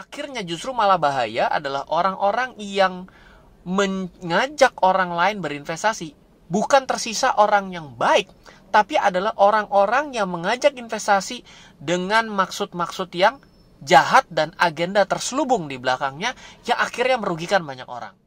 akhirnya justru malah bahaya adalah orang-orang yang mengajak orang lain berinvestasi. Bukan tersisa orang yang baik, tapi adalah orang-orang yang mengajak investasi dengan maksud-maksud yang jahat dan agenda terselubung di belakangnya yang akhirnya merugikan banyak orang.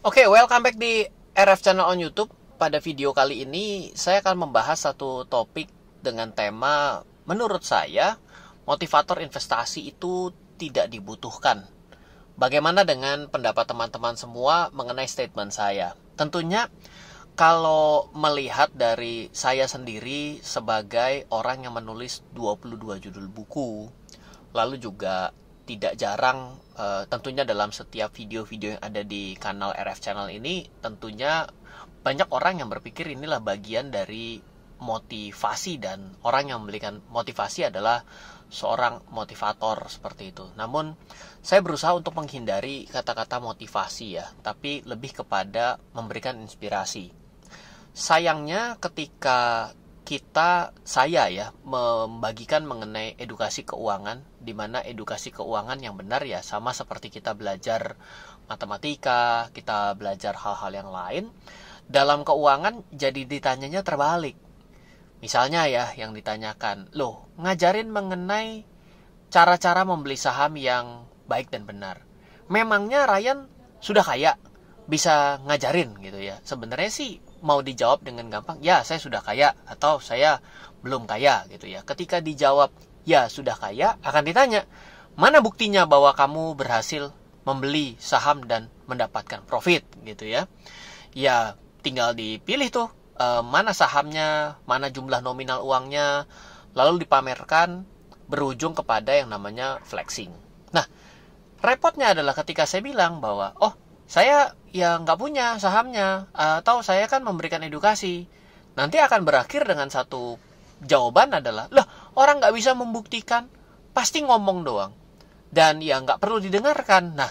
Oke, welcome back di RF Channel on YouTube. Pada video kali ini, saya akan membahas satu topik dengan tema, menurut saya, motivator investasi itu tidak dibutuhkan. Bagaimana dengan pendapat teman-teman semua mengenai statement saya? Tentunya, kalau melihat dari saya sendiri sebagai orang yang menulis 22 judul buku, lalu juga tidak jarang tentunya dalam setiap video-video yang ada di kanal RF Channel ini, tentunya banyak orang yang berpikir inilah bagian dari motivasi, dan orang yang memberikan motivasi adalah seorang motivator seperti itu. Namun saya berusaha untuk menghindari kata-kata motivasi ya, tapi lebih kepada memberikan inspirasi. Sayangnya ketika saya membagikan mengenai edukasi keuangan, di mana edukasi keuangan yang benar ya sama seperti kita belajar matematika, kita belajar hal-hal yang lain. Dalam keuangan jadi ditanyanya terbalik. Misalnya ya yang ditanyakan, loh ngajarin mengenai cara-cara membeli saham yang baik dan benar. Memangnya Ryan sudah kaya? Bisa ngajarin gitu ya. Sebenarnya sih mau dijawab dengan gampang, ya saya sudah kaya atau saya belum kaya gitu ya. Ketika dijawab ya sudah kaya, akan ditanya, mana buktinya bahwa kamu berhasil membeli saham dan mendapatkan profit gitu ya. Ya tinggal dipilih tuh mana sahamnya, mana jumlah nominal uangnya, lalu dipamerkan, berujung kepada yang namanya flexing. Nah, repotnya adalah ketika saya bilang bahwa saya ya nggak punya sahamnya, atau saya kan memberikan edukasi, nanti akan berakhir dengan satu jawaban adalah, lah orang nggak bisa membuktikan, pasti ngomong doang, dan ya nggak perlu didengarkan. Nah,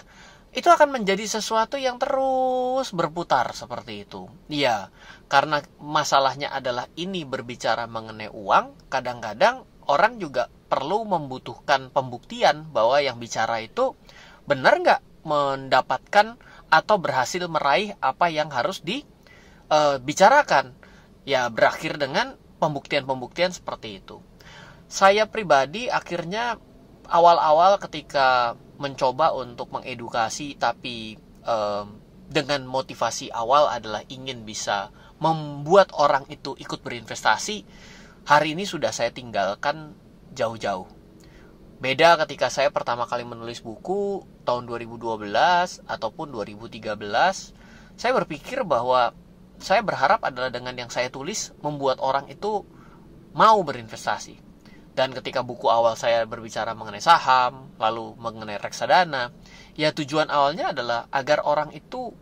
itu akan menjadi sesuatu yang terus berputar seperti itu. Ya, karena masalahnya adalah ini berbicara mengenai uang, kadang-kadang orang juga perlu membutuhkan pembuktian bahwa yang bicara itu benar nggak mendapatkan atau berhasil meraih apa yang harus dibicarakan. Ya, berakhir dengan pembuktian-pembuktian seperti itu. Saya pribadi akhirnya awal-awal ketika mencoba untuk mengedukasi, tapi dengan motivasi awal adalah ingin bisa membuat orang itu ikut berinvestasi, hari ini sudah saya tinggalkan jauh-jauh. Beda ketika saya pertama kali menulis buku tahun 2012 ataupun 2013, saya berpikir bahwa saya berharap adalah dengan yang saya tulis membuat orang itu mau berinvestasi. Dan ketika buku awal saya berbicara mengenai saham, lalu mengenai reksadana, ya tujuan awalnya adalah agar orang itu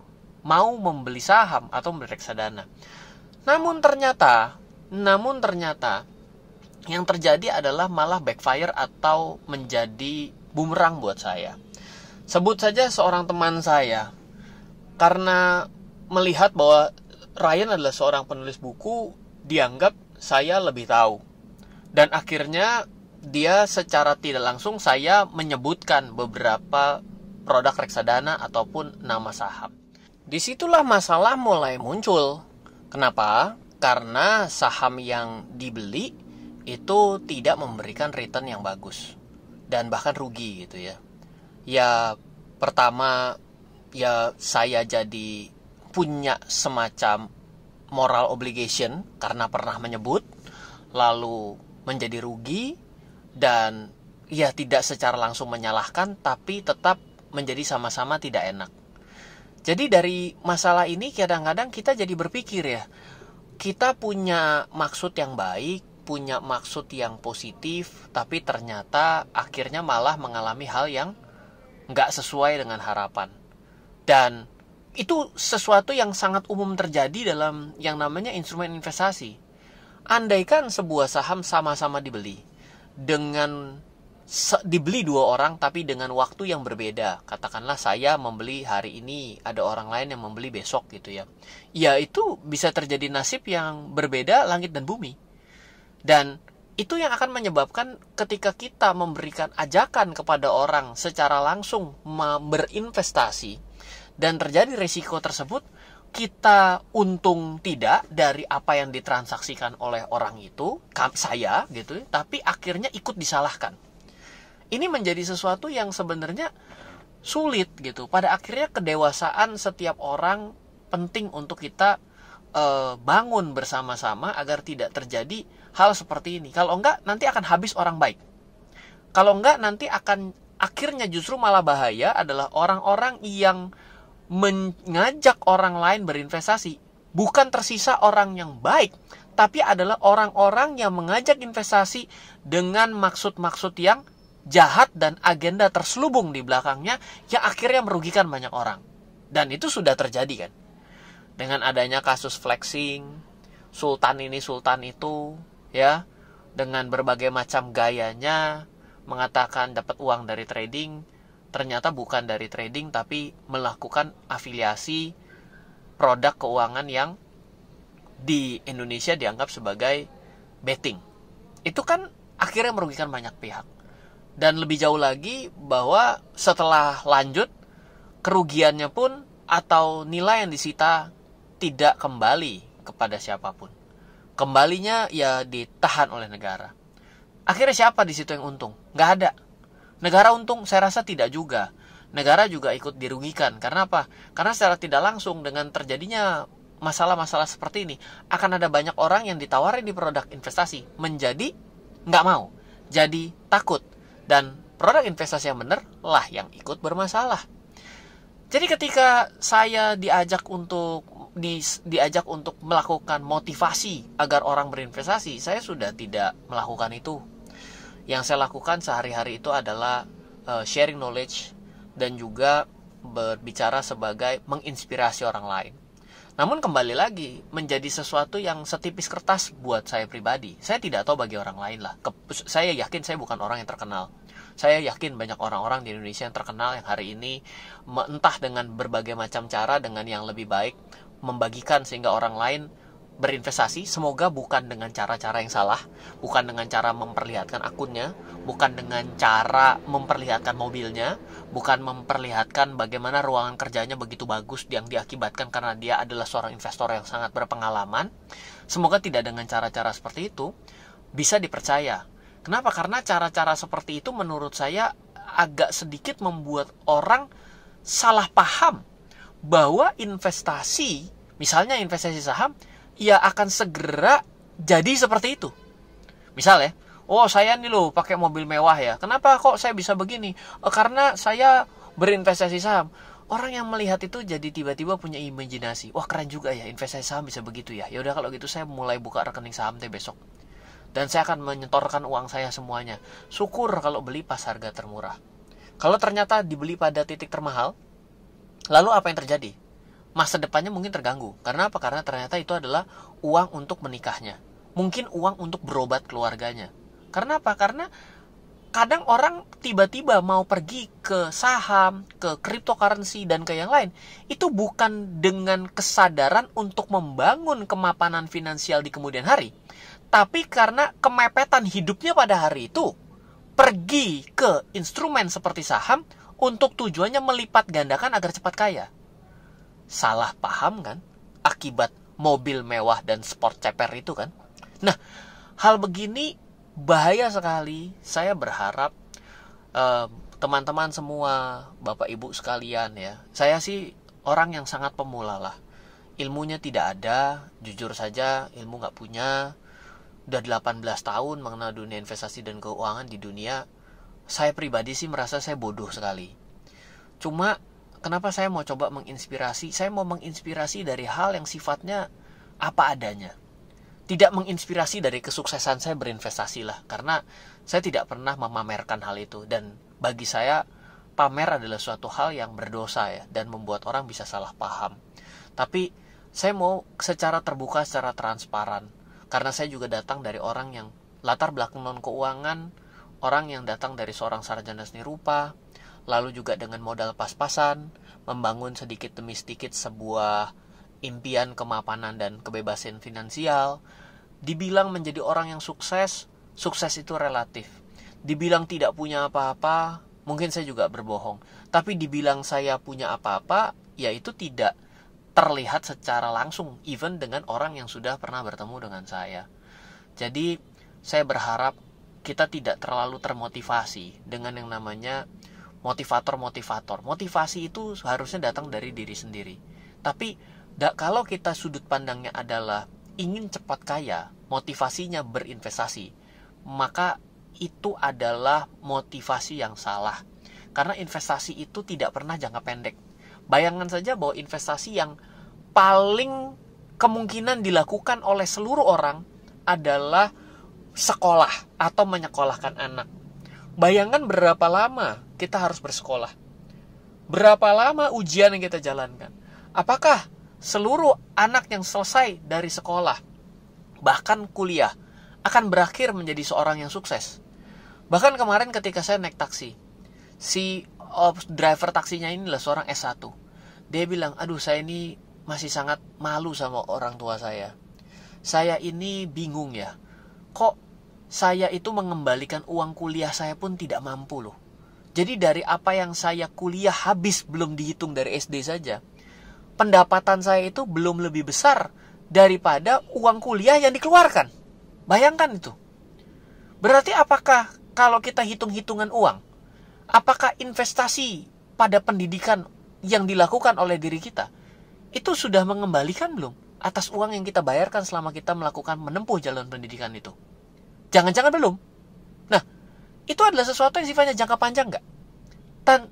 mau membeli saham atau membeli reksadana. Namun ternyata yang terjadi adalah malah backfire atau menjadi bumerang buat saya. Sebut saja seorang teman saya, karena melihat bahwa Ryan adalah seorang penulis buku, dianggap saya lebih tahu. Dan akhirnya dia secara tidak langsung saya menyebutkan beberapa produk reksadana ataupun nama saham. Disitulah masalah mulai muncul. Kenapa? Karena saham yang dibeli itu tidak memberikan return yang bagus dan bahkan rugi gitu ya. Ya pertama ya saya jadi punya semacam moral obligation karena pernah menyebut, lalu menjadi rugi, dan ya tidak secara langsung menyalahkan tapi tetap menjadi sama-sama tidak enak. Jadi dari masalah ini kadang-kadang kita jadi berpikir ya, kita punya maksud yang baik, punya maksud yang positif, tapi ternyata akhirnya malah mengalami hal yang nggak sesuai dengan harapan. Dan itu sesuatu yang sangat umum terjadi dalam yang namanya instrumen investasi. Andaikan sebuah saham sama-sama dibeli dibeli dua orang tapi dengan waktu yang berbeda. Katakanlah saya membeli hari ini, ada orang lain yang membeli besok gitu ya. Ya itu bisa terjadi nasib yang berbeda langit dan bumi. Dan itu yang akan menyebabkan ketika kita memberikan ajakan kepada orang secara langsung berinvestasi dan terjadi risiko tersebut, kita untung tidak dari apa yang ditransaksikan oleh orang itu, saya gitu, tapi akhirnya ikut disalahkan. Ini menjadi sesuatu yang sebenarnya sulit gitu. Pada akhirnya kedewasaan setiap orang penting untuk kita bangun bersama-sama agar tidak terjadi hal seperti ini. Kalau enggak, nanti akan habis orang baik. Kalau enggak, nanti akan akhirnya justru malah bahaya adalah orang-orang yang mengajak orang lain berinvestasi. Bukan tersisa orang yang baik, tapi adalah orang-orang yang mengajak investasi dengan maksud-maksud yang jahat dan agenda terselubung di belakangnya yang akhirnya merugikan banyak orang. Dan itu sudah terjadi kan. Dengan adanya kasus flexing, sultan ini sultan itu, ya, dengan berbagai macam gayanya mengatakan dapat uang dari trading, ternyata bukan dari trading tapi melakukan afiliasi produk keuangan yang di Indonesia dianggap sebagai betting. Itu kan akhirnya merugikan banyak pihak. Dan lebih jauh lagi bahwa setelah lanjut, kerugiannya pun atau nilai yang disita tidak kembali kepada siapapun. Kembalinya ya ditahan oleh negara. Akhirnya siapa di situ yang untung? Nggak ada. Negara untung? Saya rasa tidak juga. Negara juga ikut dirugikan. Karena apa? Karena secara tidak langsung dengan terjadinya masalah-masalah seperti ini, akan ada banyak orang yang ditawarin di produk investasi menjadi nggak mau, jadi takut. Dan produk investasi yang benar lah yang ikut bermasalah. Jadi ketika saya diajak untuk melakukan motivasi agar orang berinvestasi, saya sudah tidak melakukan itu. Yang saya lakukan sehari-hari itu adalah sharing knowledge dan juga berbicara sebagai menginspirasi orang lain. Namun kembali lagi menjadi sesuatu yang setipis kertas buat saya pribadi. Saya tidak tahu bagi orang lain lah. Saya yakin saya bukan orang yang terkenal. Saya yakin banyak orang-orang di Indonesia yang terkenal yang hari ini entah dengan berbagai macam cara, dengan yang lebih baik, membagikan sehingga orang lain berinvestasi. Semoga bukan dengan cara-cara yang salah, bukan dengan cara memperlihatkan akunnya, bukan dengan cara memperlihatkan mobilnya, bukan memperlihatkan bagaimana ruangan kerjanya begitu bagus yang diakibatkan karena dia adalah seorang investor yang sangat berpengalaman. Semoga tidak dengan cara-cara seperti itu bisa dipercaya. Kenapa? Karena cara-cara seperti itu menurut saya agak sedikit membuat orang salah paham bahwa investasi, misalnya investasi saham, ya akan segera jadi seperti itu. Misalnya, oh saya nih loh pakai mobil mewah ya. Kenapa kok saya bisa begini? Karena saya berinvestasi saham. Orang yang melihat itu jadi tiba-tiba punya imajinasi. Wah keren juga ya investasi saham bisa begitu ya. Ya udah kalau gitu saya mulai buka rekening saham deh besok. Dan saya akan menyetorkan uang saya semuanya. Syukur kalau beli pas harga termurah. Kalau ternyata dibeli pada titik termahal, lalu apa yang terjadi? Masa depannya mungkin terganggu. Karena apa? Karena ternyata itu adalah uang untuk menikahnya. Mungkin uang untuk berobat keluarganya. Karena apa? Karena kadang orang tiba-tiba mau pergi ke saham, ke cryptocurrency, dan ke yang lain. Itu bukan dengan kesadaran untuk membangun kemapanan finansial di kemudian hari. Tapi karena kemepetan hidupnya pada hari itu, pergi ke instrumen seperti saham untuk tujuannya melipat gandakan agar cepat kaya. Salah paham kan? Akibat mobil mewah dan sport ceper itu kan? Nah, hal begini bahaya sekali. Saya berharap teman-teman semua, Bapak Ibu sekalian ya. Saya sih orang yang sangat pemula lah. Ilmunya tidak ada, jujur saja ilmu gak punya. Udah 18 tahun mengenal dunia investasi dan keuangan di dunia. Saya pribadi sih merasa saya bodoh sekali. Cuma kenapa saya mau coba menginspirasi? Saya mau menginspirasi dari hal yang sifatnya apa adanya. Tidak menginspirasi dari kesuksesan saya berinvestasi lah. Karena saya tidak pernah memamerkan hal itu. Dan bagi saya pamer adalah suatu hal yang berdosa ya. Dan membuat orang bisa salah paham. Tapi saya mau secara terbuka, secara transparan. Karena saya juga datang dari orang yang latar belakang non keuangan, orang yang datang dari seorang sarjana seni rupa, lalu juga dengan modal pas-pasan, membangun sedikit demi sedikit sebuah impian kemapanan dan kebebasan finansial. Dibilang menjadi orang yang sukses, sukses itu relatif. Dibilang tidak punya apa-apa, mungkin saya juga berbohong. Tapi dibilang saya punya apa-apa, ya itu tidak terlihat secara langsung, even dengan orang yang sudah pernah bertemu dengan saya. Jadi, saya berharap kita tidak terlalu termotivasi dengan yang namanya motivator-motivator. Motivasi itu harusnya datang dari diri sendiri. Tapi, kalau kita sudut pandangnya adalah ingin cepat kaya, motivasinya berinvestasi, maka itu adalah motivasi yang salah. Karena investasi itu tidak pernah jangka pendek. Bayangkan saja bahwa investasi yang paling kemungkinan dilakukan oleh seluruh orang adalah sekolah atau menyekolahkan anak. Bayangkan berapa lama kita harus bersekolah. Berapa lama ujian yang kita jalankan. Apakah seluruh anak yang selesai dari sekolah, bahkan kuliah, akan berakhir menjadi seorang yang sukses? Bahkan kemarin ketika saya naik taksi, si driver taksinya ini adalah seorang S1. Dia bilang, aduh saya ini masih sangat malu sama orang tua saya. Saya ini bingung ya, kok saya itu mengembalikan uang kuliah saya pun tidak mampu loh. Jadi dari apa yang saya kuliah habis belum dihitung dari SD saja, pendapatan saya itu belum lebih besar daripada uang kuliah yang dikeluarkan. Bayangkan itu. Berarti apakah kalau kita hitung-hitungan uang, apakah investasi pada pendidikan yang dilakukan oleh diri kita itu sudah mengembalikan belum atas uang yang kita bayarkan selama kita menempuh jalan pendidikan itu? Jangan-jangan belum. Nah, itu adalah sesuatu yang sifatnya jangka panjang nggak?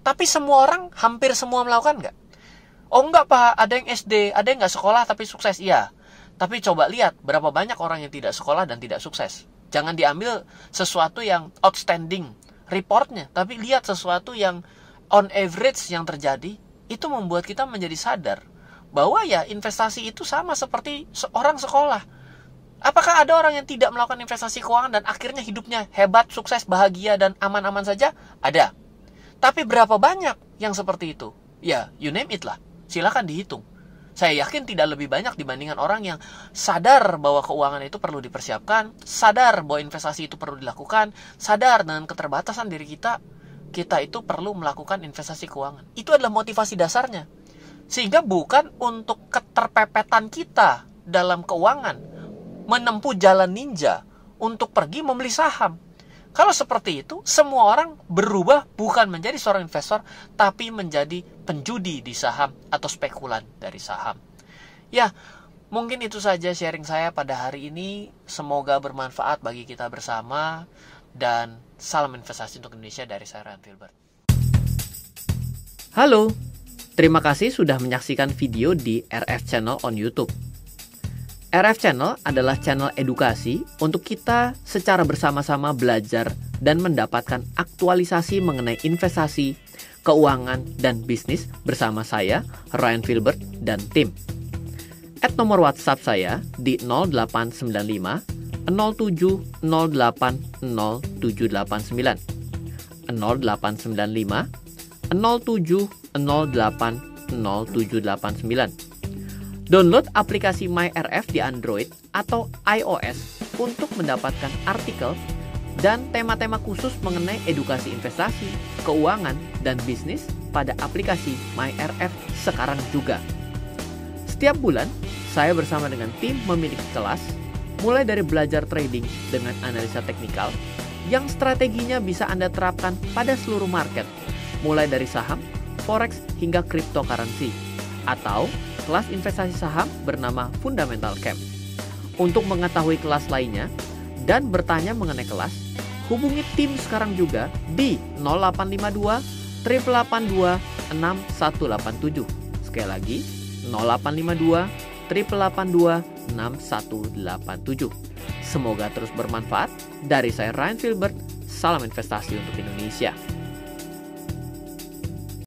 Tapi semua orang, hampir semua melakukan nggak? Oh enggak Pak, ada yang SD, ada yang nggak sekolah tapi sukses. Iya, tapi coba lihat berapa banyak orang yang tidak sekolah dan tidak sukses. Jangan diambil sesuatu yang outstanding reportnya, tapi lihat sesuatu yang on average yang terjadi. Itu membuat kita menjadi sadar bahwa ya investasi itu sama seperti orang sekolah. Apakah ada orang yang tidak melakukan investasi keuangan dan akhirnya hidupnya hebat, sukses, bahagia, dan aman-aman saja? Ada. Tapi berapa banyak yang seperti itu? Ya, you name it lah. Silakan dihitung. Saya yakin tidak lebih banyak dibandingkan orang yang sadar bahwa keuangan itu perlu dipersiapkan, sadar bahwa investasi itu perlu dilakukan, sadar dengan keterbatasan diri kita itu perlu melakukan investasi keuangan. Itu adalah motivasi dasarnya. Sehingga bukan untuk keterpepetan kita dalam keuangan, menempuh jalan ninja untuk pergi membeli saham. Kalau seperti itu, semua orang berubah bukan menjadi seorang investor, tapi menjadi penjudi di saham atau spekulan dari saham. Ya, mungkin itu saja sharing saya pada hari ini. Semoga bermanfaat bagi kita bersama. Dan salam investasi untuk Indonesia dari saya, Ryan Filbert. Halo, terima kasih sudah menyaksikan video di RF Channel on YouTube. RF Channel adalah channel edukasi untuk kita secara bersama-sama belajar dan mendapatkan aktualisasi mengenai investasi, keuangan, dan bisnis bersama saya, Ryan Filbert, dan tim. Add nomor WhatsApp saya di 0895 07 08 0789 0895 07 08 0789. Download aplikasi MyRF di Android atau iOS untuk mendapatkan artikel dan tema-tema khusus mengenai edukasi investasi, keuangan, dan bisnis pada aplikasi MyRF sekarang juga. Setiap bulan, saya bersama dengan tim memiliki kelas, mulai dari belajar trading dengan analisa teknikal, yang strateginya bisa Anda terapkan pada seluruh market, mulai dari saham, forex, hingga cryptocurrency, atau kelas investasi saham bernama Fundamental Camp. Untuk mengetahui kelas lainnya dan bertanya mengenai kelas, hubungi tim sekarang juga di 0852 882 6187. Sekali lagi, 0852 882 6187. Semoga terus bermanfaat. Dari saya, Ryan Filbert, salam investasi untuk Indonesia.